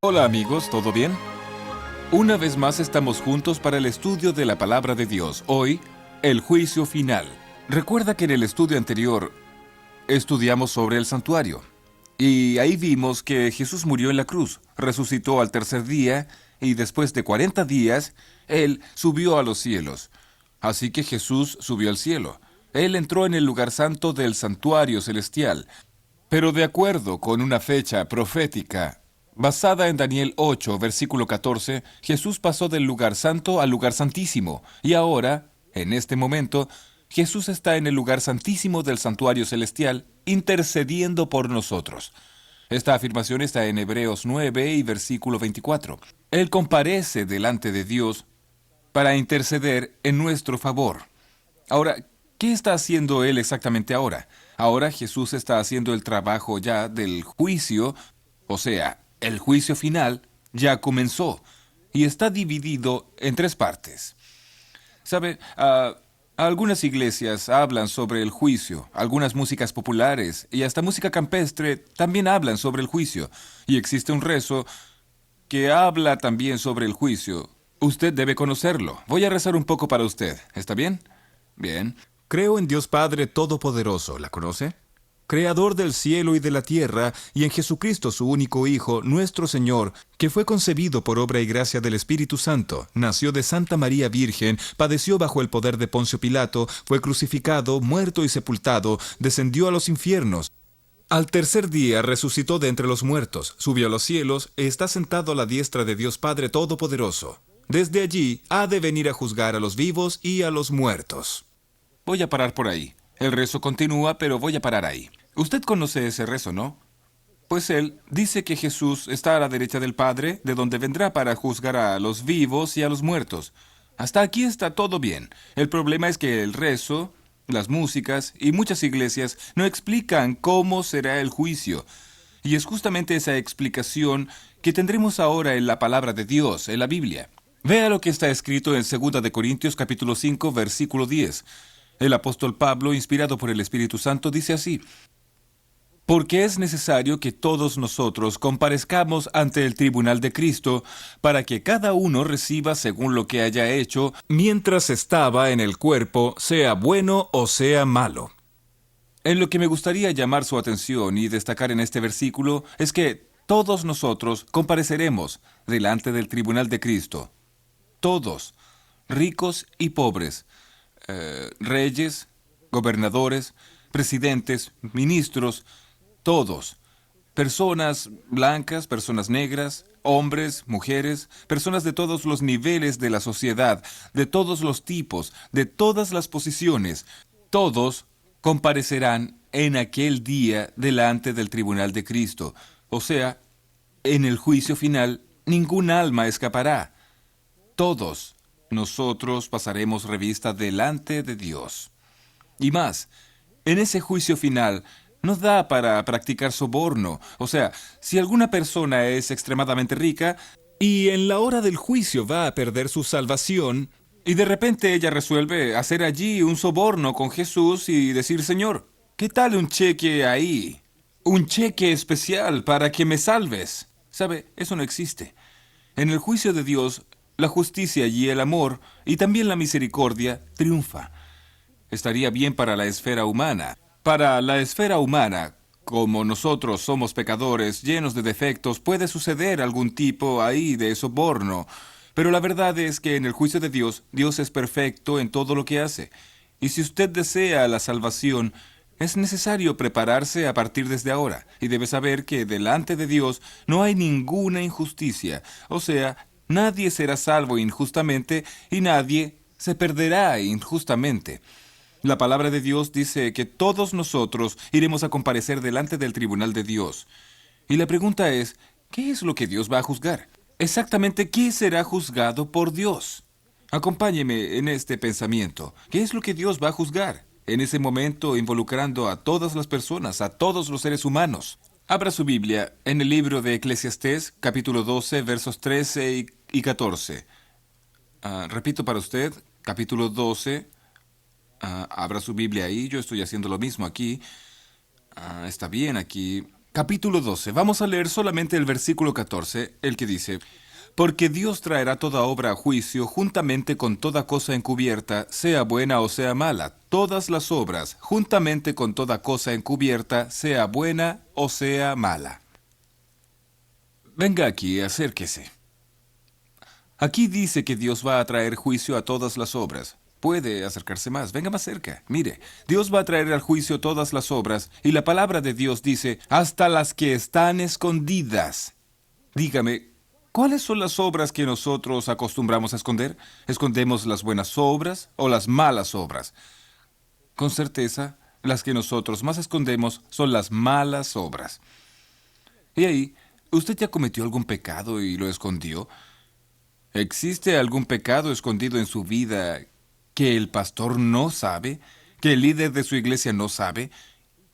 Hola amigos, ¿todo bien? Una vez más estamos juntos para el estudio de la palabra de Dios. Hoy, el juicio final. Recuerda que en el estudio anterior estudiamos sobre el santuario. Y ahí vimos que Jesús murió en la cruz, resucitó al tercer día y después de 40 días, Él subió a los cielos. Así que Jesús subió al cielo. Él entró en el lugar santo del santuario celestial. Pero de acuerdo con una fecha profética basada en Daniel 8, versículo 14, Jesús pasó del lugar santo al lugar santísimo, y ahora, en este momento, Jesús está en el lugar santísimo del santuario celestial, intercediendo por nosotros. Esta afirmación está en Hebreos 9 y versículo 24. Él comparece delante de Dios para interceder en nuestro favor. Ahora, ¿qué está haciendo Él exactamente ahora? Ahora Jesús está haciendo el trabajo ya del juicio, o sea, el juicio final ya comenzó y está dividido en tres partes. ¿Sabe? Algunas iglesias hablan sobre el juicio, algunas músicas populares y hasta música campestre también hablan sobre el juicio. Y existe un rezo que habla también sobre el juicio. Usted debe conocerlo. Voy a rezar un poco para usted. ¿Está bien? Bien. Creo en Dios Padre Todopoderoso. ¿La conoce? Creador del cielo y de la tierra, y en Jesucristo su único Hijo, nuestro Señor, que fue concebido por obra y gracia del Espíritu Santo, nació de Santa María Virgen, padeció bajo el poder de Poncio Pilato, fue crucificado, muerto y sepultado, descendió a los infiernos. Al tercer día resucitó de entre los muertos, subió a los cielos e está sentado a la diestra de Dios Padre Todopoderoso. Desde allí ha de venir a juzgar a los vivos y a los muertos. Voy a parar por ahí. El rezo continúa, pero voy a parar ahí. Usted conoce ese rezo, ¿no? Pues él dice que Jesús está a la derecha del Padre, de donde vendrá para juzgar a los vivos y a los muertos. Hasta aquí está todo bien. El problema es que el rezo, las músicas y muchas iglesias no explican cómo será el juicio. Y es justamente esa explicación que tendremos ahora en la palabra de Dios, en la Biblia. Vea lo que está escrito en 2 de Corintios capítulo 5, versículo 10. El apóstol Pablo, inspirado por el Espíritu Santo, dice así: porque es necesario que todos nosotros comparezcamos ante el tribunal de Cristo, para que cada uno reciba según lo que haya hecho, mientras estaba en el cuerpo, sea bueno o sea malo. En lo que me gustaría llamar su atención y destacar en este versículo es que todos nosotros compareceremos delante del tribunal de Cristo. Todos, ricos y pobres, reyes, gobernadores, presidentes, ministros, todos, personas blancas, personas negras, hombres, mujeres, personas de todos los niveles de la sociedad, de todos los tipos, de todas las posiciones, todos comparecerán en aquel día delante del tribunal de Cristo. O sea, en el juicio final, ningún alma escapará. Todos nosotros pasaremos revista delante de Dios. Y más, en ese juicio final no da para practicar soborno. O sea, si alguna persona es extremadamente rica y en la hora del juicio va a perder su salvación, y de repente ella resuelve hacer allí un soborno con Jesús y decir: Señor, ¿qué tal un cheque ahí? Un cheque especial para que me salves. ¿Sabe? Eso no existe. En el juicio de Dios, la justicia y el amor, y también la misericordia, triunfa. Estaría bien para la esfera humana. Para la esfera humana, como nosotros somos pecadores, llenos de defectos, puede suceder algún tipo ahí de soborno. Pero la verdad es que en el juicio de Dios, Dios es perfecto en todo lo que hace. Y si usted desea la salvación, es necesario prepararse a partir desde ahora. Y debe saber que delante de Dios no hay ninguna injusticia. O sea, nadie será salvo injustamente y nadie se perderá injustamente. La palabra de Dios dice que todos nosotros iremos a comparecer delante del tribunal de Dios. Y la pregunta es, ¿qué es lo que Dios va a juzgar? Exactamente, ¿qué será juzgado por Dios? Acompáñeme en este pensamiento. ¿Qué es lo que Dios va a juzgar? En ese momento, involucrando a todas las personas, a todos los seres humanos. Abra su Biblia en el libro de Eclesiastés, capítulo 12, versos 13 y 14. Repito para usted, capítulo 12. Abra su Biblia ahí, yo estoy haciendo lo mismo aquí. Está bien aquí. Capítulo 12. Vamos a leer solamente el versículo 14, el que dice: Porque Dios traerá toda obra a juicio juntamente con toda cosa encubierta, sea buena o sea mala. Todas las obras, juntamente con toda cosa encubierta, sea buena o sea mala. Venga aquí, acérquese. Aquí dice que Dios va a traer juicio a todas las obras. Puede acercarse más, venga más cerca. Mire, Dios va a traer al juicio todas las obras, y la palabra de Dios dice, hasta las que están escondidas. Dígame, ¿cuáles son las obras que nosotros acostumbramos a esconder? ¿Escondemos las buenas obras o las malas obras? Con certeza, las que nosotros más escondemos son las malas obras. Y ahí, ¿usted ya cometió algún pecado y lo escondió? ¿Existe algún pecado escondido en su vida que el pastor no sabe, que el líder de su iglesia no sabe,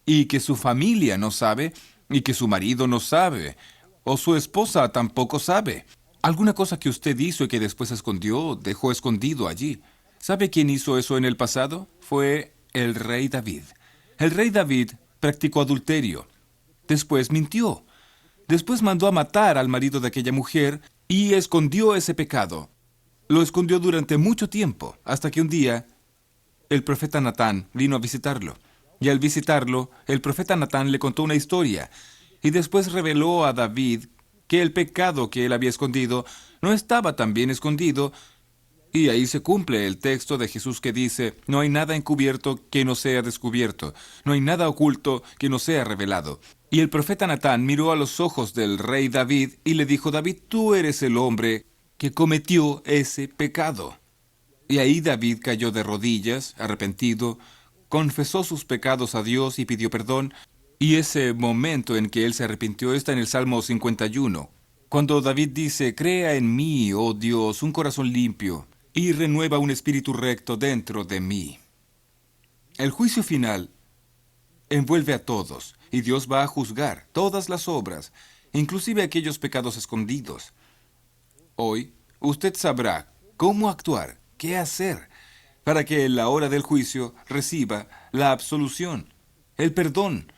y que su familia no sabe, y que su marido no sabe, o su esposa tampoco sabe? ¿Alguna cosa que usted hizo y que después escondió, dejó escondido allí? ¿Sabe quién hizo eso en el pasado? Fue el rey David. El rey David practicó adulterio. Después mintió. Después mandó a matar al marido de aquella mujer y escondió ese pecado. Lo escondió durante mucho tiempo, hasta que un día el profeta Natán vino a visitarlo. Y al visitarlo, el profeta Natán le contó una historia, y después reveló a David que el pecado que él había escondido no estaba tan bien escondido, y ahí se cumple el texto de Jesús que dice, no hay nada encubierto que no sea descubierto, no hay nada oculto que no sea revelado. Y el profeta Natán miró a los ojos del rey David y le dijo, David, tú eres el hombre que cometió ese pecado. Y ahí David cayó de rodillas, arrepentido, confesó sus pecados a Dios y pidió perdón, y ese momento en que él se arrepintió está en el Salmo 51, cuando David dice, crea en mí, oh Dios, un corazón limpio, y renueva un espíritu recto dentro de mí. El juicio final envuelve a todos, y Dios va a juzgar todas las obras, inclusive aquellos pecados escondidos. Hoy, usted sabrá cómo actuar, qué hacer, para que en la hora del juicio reciba la absolución, el perdón,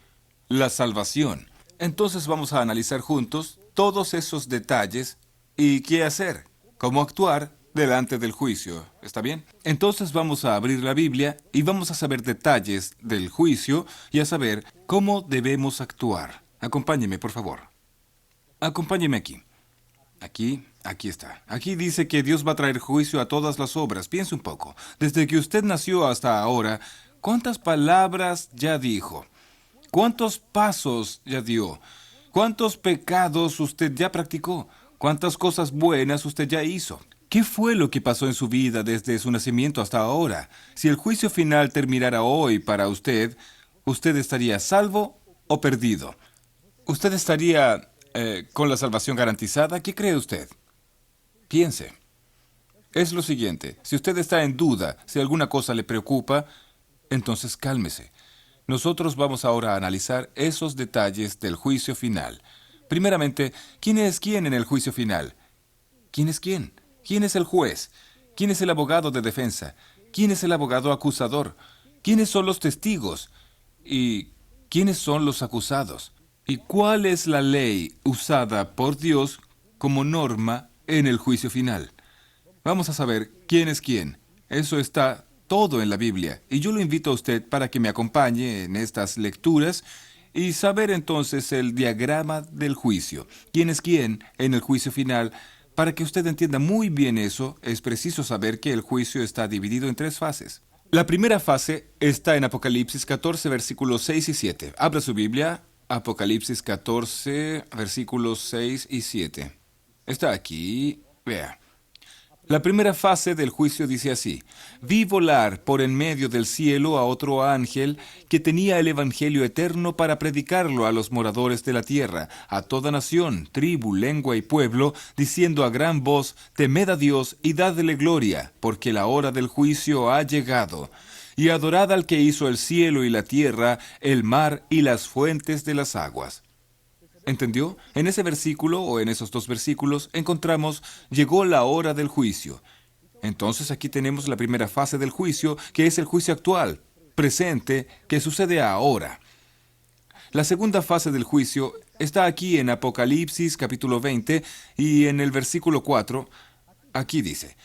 la salvación. Entonces vamos a analizar juntos todos esos detalles y qué hacer, cómo actuar delante del juicio. ¿Está bien? Entonces vamos a abrir la Biblia y vamos a saber detalles del juicio y a saber cómo debemos actuar. Acompáñeme, por favor. Acompáñeme aquí. Aquí está. Aquí dice que Dios va a traer juicio a todas las obras. Piense un poco. Desde que usted nació hasta ahora, ¿cuántas palabras ya dijo? ¿Cuántos pasos ya dio? ¿Cuántos pecados usted ya practicó? ¿Cuántas cosas buenas usted ya hizo? ¿Qué fue lo que pasó en su vida desde su nacimiento hasta ahora? Si el juicio final terminara hoy para usted, ¿usted estaría salvo o perdido? ¿Usted estaría con la salvación garantizada? ¿Qué cree usted? Piense. Es lo siguiente, si usted está en duda, si alguna cosa le preocupa, entonces cálmese. Nosotros vamos ahora a analizar esos detalles del juicio final. Primeramente, ¿quién es quién en el juicio final? ¿Quién es quién? ¿Quién es el juez? ¿Quién es el abogado de defensa? ¿Quién es el abogado acusador? ¿Quiénes son los testigos? ¿Y quiénes son los acusados? ¿Y cuál es la ley usada por Dios como norma en el juicio final? Vamos a saber quién es quién. Eso está todo en la Biblia, y yo lo invito a usted para que me acompañe en estas lecturas y saber entonces el diagrama del juicio. ¿Quién es quién en el juicio final? Para que usted entienda muy bien eso, es preciso saber que el juicio está dividido en 3 fases. La primera fase está en Apocalipsis 14, versículos 6 y 7. Abra su Biblia, Apocalipsis 14, versículos 6 y 7. Está aquí, vea. La primera fase del juicio dice así: vi volar por en medio del cielo a otro ángel que tenía el evangelio eterno para predicarlo a los moradores de la tierra, a toda nación, tribu, lengua y pueblo, diciendo a gran voz: temed a Dios y dadle gloria, porque la hora del juicio ha llegado. Y adorad al que hizo el cielo y la tierra, el mar y las fuentes de las aguas. ¿Entendió? En ese versículo, o en esos 2 versículos, encontramos, llegó la hora del juicio. Entonces aquí tenemos la primera fase del juicio, que es el juicio actual, presente, que sucede ahora. La segunda fase del juicio está aquí en Apocalipsis capítulo 20 y en el versículo 4. Aquí dice: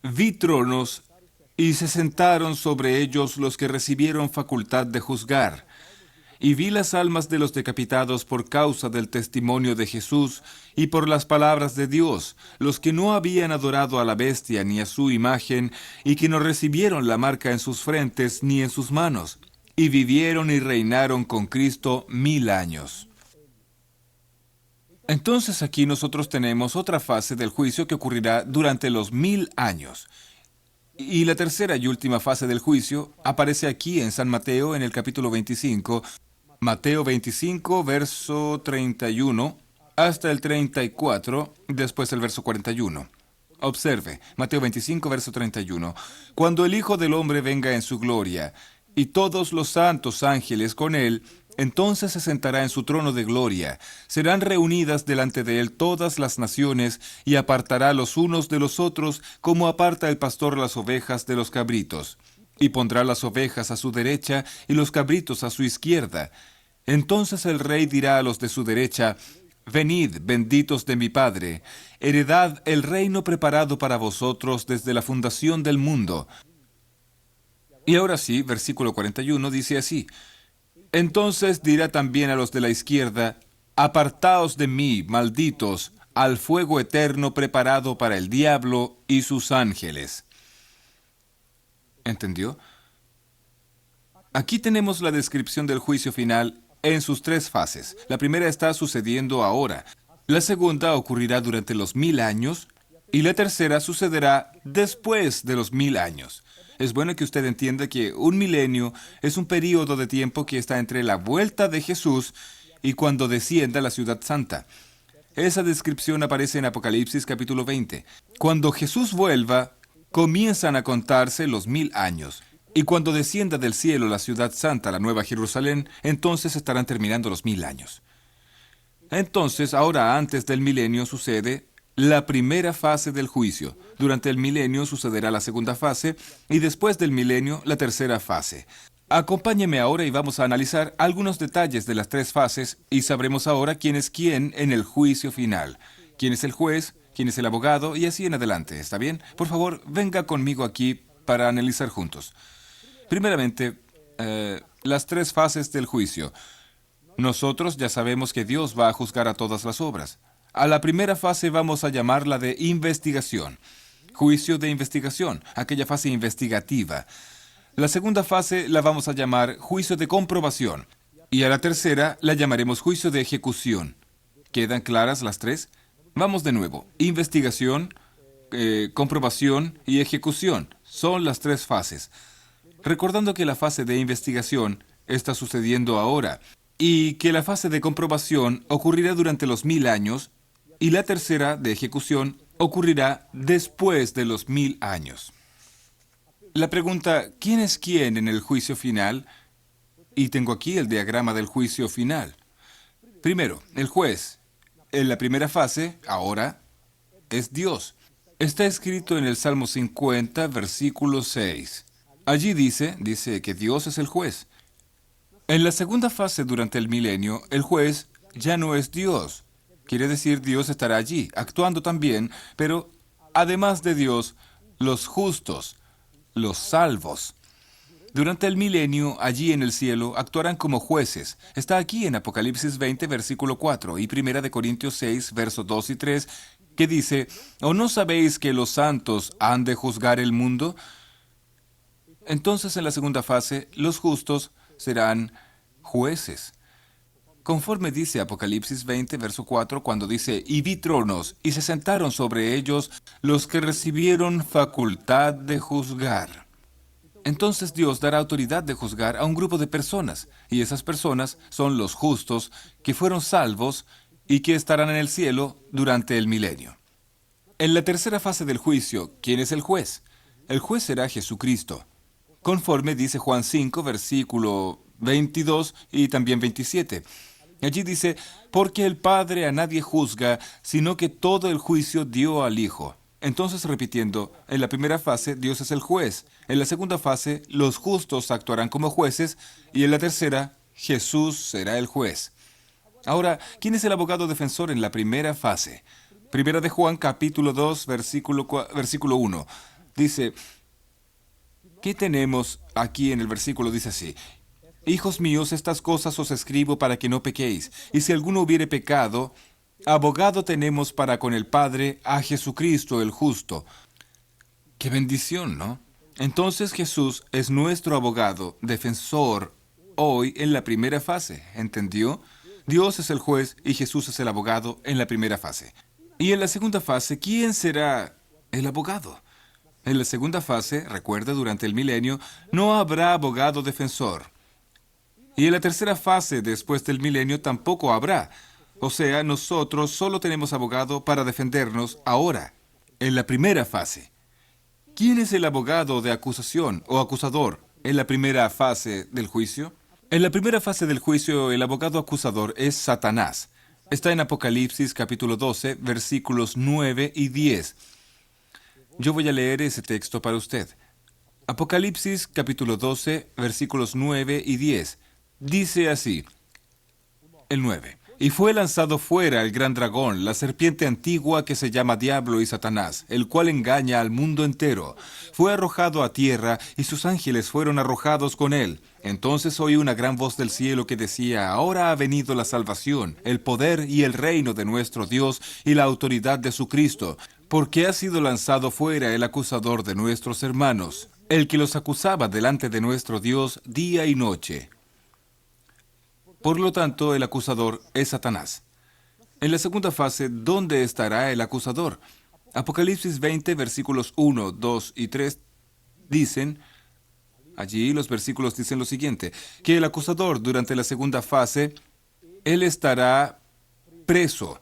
Vi tronos y se sentaron sobre ellos los que recibieron facultad de juzgar. Y vi las almas de los decapitados por causa del testimonio de Jesús y por las palabras de Dios, los que no habían adorado a la bestia ni a su imagen, y que no recibieron la marca en sus frentes ni en sus manos, y vivieron y reinaron con Cristo 1000 años. Entonces aquí nosotros tenemos otra fase del juicio que ocurrirá durante los 1000 años. Y la tercera y última fase del juicio aparece aquí en San Mateo en el capítulo 25, Mateo 25, verso 31, hasta el 34, después el verso 41. Observe, Mateo 25, verso 31. Cuando el Hijo del Hombre venga en su gloria, y todos los santos ángeles con él, entonces se sentará en su trono de gloria. Serán reunidas delante de él todas las naciones, y apartará los unos de los otros, como aparta el pastor las ovejas de los cabritos. Y pondrá las ovejas a su derecha y los cabritos a su izquierda. Entonces el rey dirá a los de su derecha: Venid, benditos de mi Padre, heredad el reino preparado para vosotros desde la fundación del mundo. Y ahora sí, versículo 41 dice así: Entonces dirá también a los de la izquierda: Apartaos de mí, malditos, al fuego eterno preparado para el diablo y sus ángeles. ¿Entendió? Aquí tenemos la descripción del juicio final en sus tres fases. La primera está sucediendo ahora. La segunda ocurrirá durante los 1000 años. Y la tercera sucederá después de los 1000 años. Es bueno que usted entienda que un milenio es un período de tiempo que está entre la vuelta de Jesús y cuando descienda a la ciudad santa. Esa descripción aparece en Apocalipsis capítulo 20. Cuando Jesús vuelva, comienzan a contarse los 1000 años. Y cuando descienda del cielo la ciudad santa, la Nueva Jerusalén, entonces estarán terminando los 1000 años. Entonces, ahora antes del milenio sucede la primera fase del juicio. Durante el milenio sucederá la segunda fase y después del milenio la tercera fase. Acompáñeme ahora y vamos a analizar algunos detalles de las tres fases y sabremos ahora quién es quién en el juicio final. Quién es el juez, quién es el abogado y así en adelante. ¿Está bien? Por favor, venga conmigo aquí para analizar juntos. Primeramente, las tres fases del juicio. Nosotros ya sabemos que Dios va a juzgar a todas las obras. A la primera fase vamos a llamarla de investigación. Juicio de investigación, aquella fase investigativa. La segunda fase la vamos a llamar juicio de comprobación. Y a la tercera la llamaremos juicio de ejecución. ¿Quedan claras las tres? Vamos de nuevo. Investigación, comprobación y ejecución. Son las tres fases. Recordando que la fase de investigación está sucediendo ahora y que la fase de comprobación ocurrirá durante los 1000 años y la tercera de ejecución ocurrirá después de los 1000 años. La pregunta, ¿quién es quién en el juicio final? Y tengo aquí el diagrama del juicio final. Primero, el juez. En la primera fase, ahora, es Dios. Está escrito en el Salmo 50, versículo 6. Allí dice que Dios es el juez. En la segunda fase durante el milenio, el juez ya no es Dios. Quiere decir, Dios estará allí, actuando también, pero además de Dios, los justos, los salvos. Durante el milenio, allí en el cielo, actuarán como jueces. Está aquí en Apocalipsis 20, versículo 4, y 1 Corintios 6, versos 2 y 3, que dice: ¿O no sabéis que los santos han de juzgar el mundo? Entonces, en la segunda fase, los justos serán jueces. Conforme dice Apocalipsis 20, verso 4, cuando dice: Y vi tronos, y se sentaron sobre ellos los que recibieron facultad de juzgar. Entonces Dios dará autoridad de juzgar a un grupo de personas, y esas personas son los justos que fueron salvos y que estarán en el cielo durante el milenio. En la tercera fase del juicio, ¿quién es el juez? El juez será Jesucristo. Conforme dice Juan 5, versículo 22 y también 27. Allí dice: porque el Padre a nadie juzga, sino que todo el juicio dio al Hijo. Entonces, repitiendo, en la primera fase Dios es el juez, en la segunda fase los justos actuarán como jueces y en la tercera Jesús será el juez. Ahora, ¿quién es el abogado defensor en la primera fase? Primera de Juan, capítulo 2, versículo 1. Dice, ¿qué tenemos aquí en el versículo? Dice así: Hijos míos, estas cosas os escribo para que no pequéis. Y si alguno hubiere pecado, abogado tenemos para con el Padre, a Jesucristo el justo. ¡Qué bendición!, ¿no? Entonces Jesús es nuestro abogado, defensor, hoy en la primera fase. ¿Entendió? Dios es el juez y Jesús es el abogado en la primera fase. Y en la segunda fase, ¿quién será el abogado? En la segunda fase, recuerda, durante el milenio, no habrá abogado defensor. Y en la tercera fase, después del milenio, tampoco habrá. O sea, nosotros solo tenemos abogado para defendernos ahora, en la primera fase. ¿Quién es el abogado de acusación o acusador en la primera fase del juicio? En la primera fase del juicio, el abogado acusador es Satanás. Está en Apocalipsis capítulo 12, versículos 9 y 10. Yo voy a leer ese texto para usted. Apocalipsis capítulo 12, versículos 9 y 10. Dice así, el 9. Y fue lanzado fuera el gran dragón, la serpiente antigua que se llama Diablo y Satanás, el cual engaña al mundo entero. Fue arrojado a tierra y sus ángeles fueron arrojados con él. Entonces oí una gran voz del cielo que decía, ahora ha venido la salvación, el poder y el reino de nuestro Dios y la autoridad de su Cristo, porque ha sido lanzado fuera el acusador de nuestros hermanos, el que los acusaba delante de nuestro Dios día y noche. Por lo tanto, el acusador es Satanás. En la segunda fase, ¿dónde estará el acusador? Apocalipsis 20, versículos 1, 2 y 3 dicen, allí los versículos dicen lo siguiente, que el acusador durante la segunda fase, él estará preso.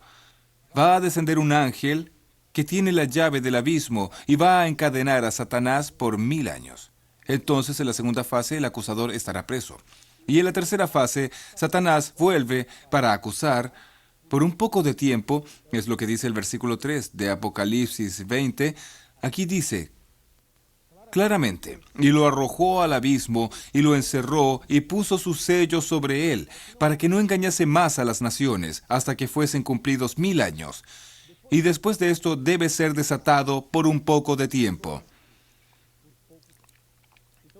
Va a descender un ángel que tiene la llave del abismo y va a encadenar a Satanás por 1000 años. Entonces, en la segunda fase, el acusador estará preso. Y en la tercera fase, Satanás vuelve para acusar por un poco de tiempo, es lo que dice el versículo 3 de Apocalipsis 20. Aquí dice claramente, y lo arrojó al abismo, y lo encerró, y puso su sello sobre él, para que no engañase más a las naciones, hasta que fuesen cumplidos 1000 años. Y después de esto debe ser desatado por un poco de tiempo.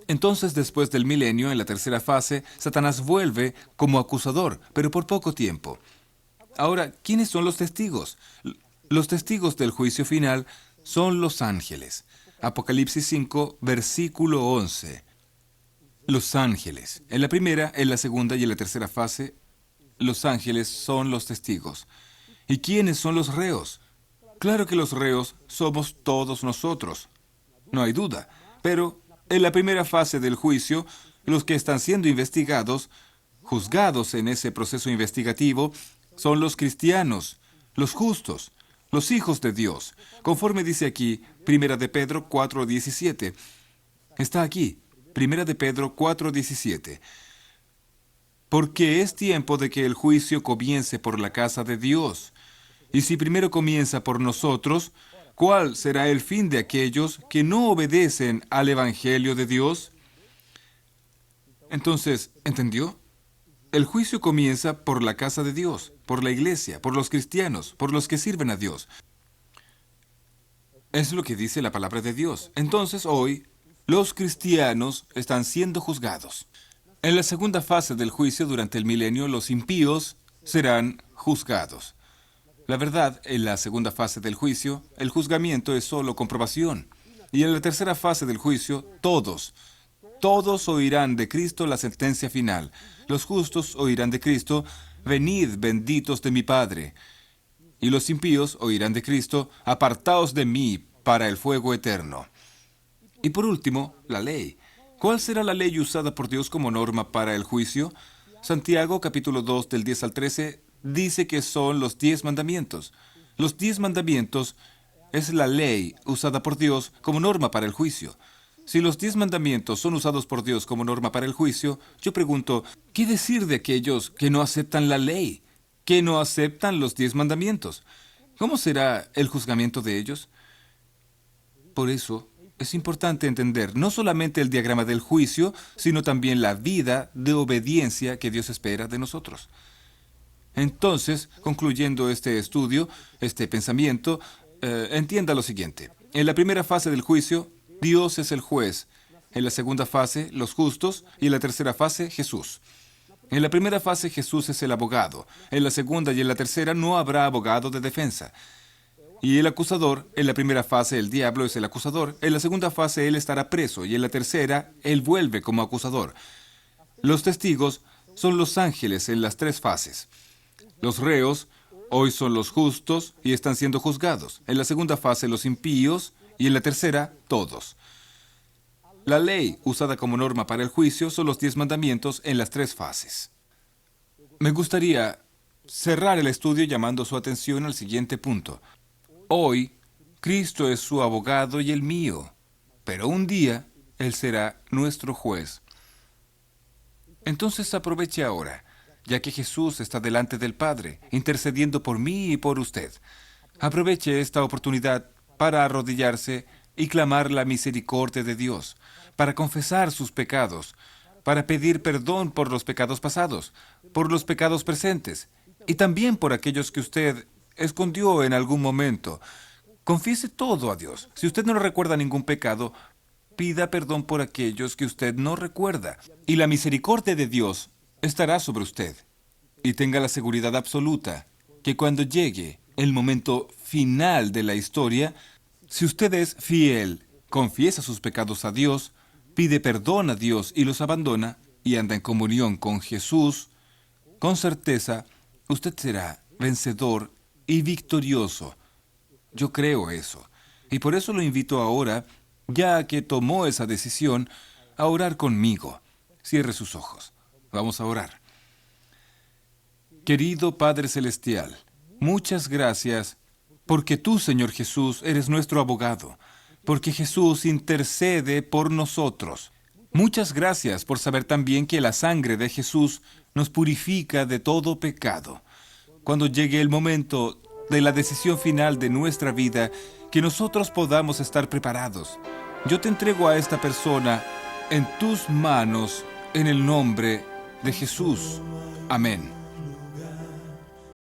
Entonces, después del milenio, en la tercera fase, Satanás vuelve como acusador, pero por poco tiempo. Ahora, ¿quiénes son los testigos? Los testigos del juicio final son los ángeles. Apocalipsis 5, versículo 11. Los ángeles. En la primera, en la segunda y en la tercera fase, los ángeles son los testigos. ¿Y quiénes son los reos? Claro que los reos somos todos nosotros. No hay duda. Pero en la primera fase del juicio, los que están siendo investigados, juzgados en ese proceso investigativo, son los cristianos, los justos, los hijos de Dios. Conforme dice aquí, Primera de Pedro 4:17. Está aquí, Primera de Pedro 4:17. Porque es tiempo de que el juicio comience por la casa de Dios. Y si primero comienza por nosotros, ¿cuál será el fin de aquellos que no obedecen al Evangelio de Dios? Entonces, ¿entendió? El juicio comienza por la casa de Dios, por la iglesia, por los cristianos, por los que sirven a Dios. Es lo que dice la palabra de Dios. Entonces, hoy, los cristianos están siendo juzgados. En la segunda fase del juicio durante el milenio, los impíos serán juzgados. La verdad, en la segunda fase del juicio, el juzgamiento es solo comprobación. Y en la tercera fase del juicio, todos oirán de Cristo la sentencia final. Los justos oirán de Cristo, venid benditos de mi Padre. Y los impíos oirán de Cristo, apartaos de mí para el fuego eterno. Y por último, la ley. ¿Cuál será la ley usada por Dios como norma para el juicio? Santiago, capítulo 2, del 10 al 13, dice que son los 10 mandamientos. Los 10 mandamientos es la ley usada por Dios como norma para el juicio. Si los 10 mandamientos son usados por Dios como norma para el juicio, yo pregunto, ¿qué decir de aquellos que no aceptan la ley, que no aceptan los 10 mandamientos? ¿Cómo será el juzgamiento de ellos? Por eso, es importante entender no solamente el diagrama del juicio, sino también la vida de obediencia que Dios espera de nosotros. Entonces, concluyendo este estudio, este pensamiento, entienda lo siguiente. En la primera fase del juicio, Dios es el juez. En la segunda fase, los justos. Y en la tercera fase, Jesús. En la primera fase, Jesús es el abogado. En la segunda y en la tercera, no habrá abogado de defensa. Y el acusador, en la primera fase, el diablo es el acusador. En la segunda fase, él estará preso. Y en la tercera, él vuelve como acusador. Los testigos son los ángeles en las tres fases. Los reos hoy son los justos y están siendo juzgados. En la segunda fase, los impíos, y en la tercera, todos. La ley usada como norma para el juicio son los 10 mandamientos en las tres fases. Me gustaría cerrar el estudio llamando su atención al siguiente punto. Hoy, Cristo es su abogado y el mío, pero un día Él será nuestro juez. Entonces aproveche ahora, ya que Jesús está delante del Padre, intercediendo por mí y por usted. Aproveche esta oportunidad para arrodillarse y clamar la misericordia de Dios, para confesar sus pecados, para pedir perdón por los pecados pasados, por los pecados presentes, y también por aquellos que usted escondió en algún momento. Confiese todo a Dios. Si usted no recuerda ningún pecado, pida perdón por aquellos que usted no recuerda, y la misericordia de Dios estará sobre usted. Y tenga la seguridad absoluta que cuando llegue el momento final de la historia, si usted es fiel, confiesa sus pecados a Dios, pide perdón a Dios y los abandona, y anda en comunión con Jesús, con certeza, usted será vencedor y victorioso. Yo creo eso. Y por eso lo invito ahora, ya que tomó esa decisión, a orar conmigo. Cierre sus ojos. Vamos a orar. Querido Padre Celestial, muchas gracias porque tú, Señor Jesús, eres nuestro abogado, porque Jesús intercede por nosotros. Muchas gracias por saber también que la sangre de Jesús nos purifica de todo pecado. Cuando llegue el momento de la decisión final de nuestra vida, que nosotros podamos estar preparados. Yo te entrego a esta persona en tus manos, en el nombre de Jesús. Amén.